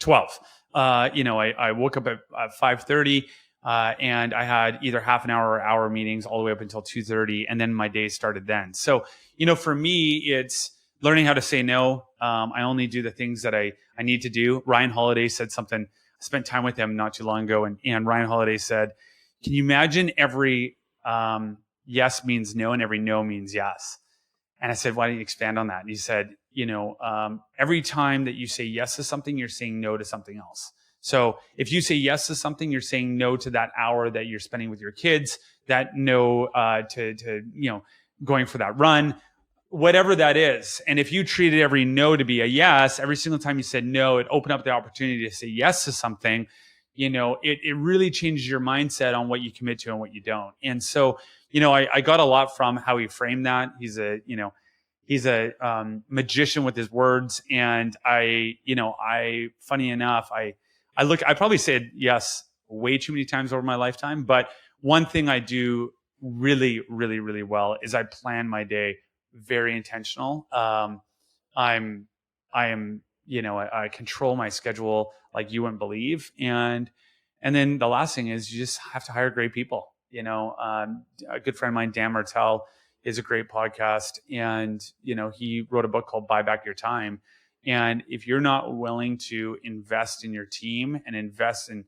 12. I woke up at 5:30 and I had either half an hour or hour meetings all the way up until 2:30, and then my day started then. So, for me, it's learning how to say no. I only do the things that I need to do. Ryan Holiday said something. I spent time with him not too long ago, and Ryan Holiday said, "Can you imagine every yes means no and every no means yes?" And I said, "Why don't you expand on that?" And he said, every time that you say yes to something, you're saying no to something else. So if you say yes to something, you're saying no to that hour that you're spending with your kids, that no to going for that run. whatever that is. And if you treated every no to be a yes, every single time you said no, it opened up the opportunity to say yes to something. It really changes your mindset on what you commit to and what you don't. And so, I got a lot from how he framed that. He's a magician with his words. And funny enough, I probably said yes way too many times over my lifetime. But one thing I do really, really, really well is I plan my day very intentional. I control my schedule like you wouldn't believe. And then the last thing is you just have to hire great people. A good friend of mine, Dan Martell, is a great podcast. And, he wrote a book called Buy Back Your Time. And if you're not willing to invest in your team and invest in,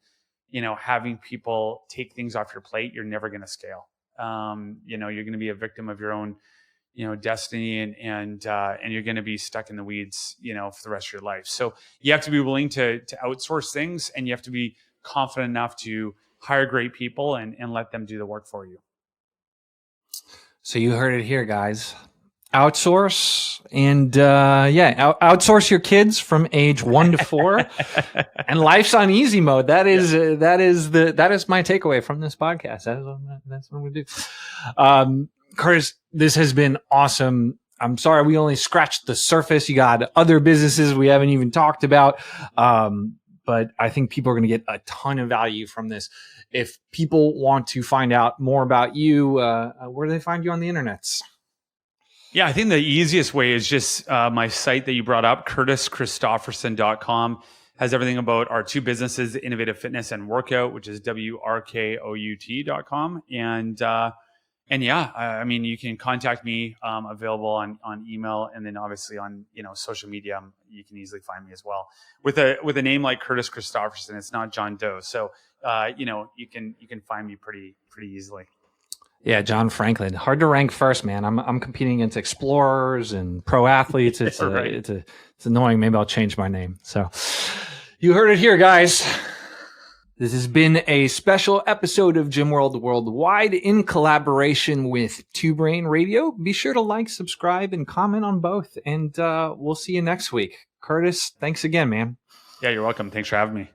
having people take things off your plate, you're never going to scale. You're going to be a victim of your own, destiny, and you're going to be stuck in the weeds, for the rest of your life. So you have to be willing to outsource things, and you have to be confident enough to hire great people and let them do the work for you. So you heard it here, guys. Outsource and outsource your kids from age 1 to 4, and life's on easy mode. That is my takeaway from this podcast. That's what we do. Curtis, this has been awesome. I'm sorry we only scratched the surface. You got other businesses we haven't even talked about, but I think people are going to get a ton of value from this. If people want to find out more about you, where do they find you on the internets? Yeah, I think the easiest way is just my site that you brought up, curtischristopherson.com. Has everything about our two businesses, Innovative Fitness and Workout, which is WRKOUT.com. And you can contact me, available on email, and then obviously on, social media. You can easily find me as well. With a name like Curtis Christopherson, it's not John Doe. So, you can find me pretty easily. Yeah, John Franklin. Hard to rank first, man. I'm competing against explorers and pro athletes. It's right. It's annoying. Maybe I'll change my name. So you heard it here, guys. This has been a special episode of Gym World Worldwide in collaboration with Two Brain Radio. Be sure to like, subscribe, and comment on both. And we'll see you next week. Curtis, thanks again, man. Yeah, you're welcome. Thanks for having me.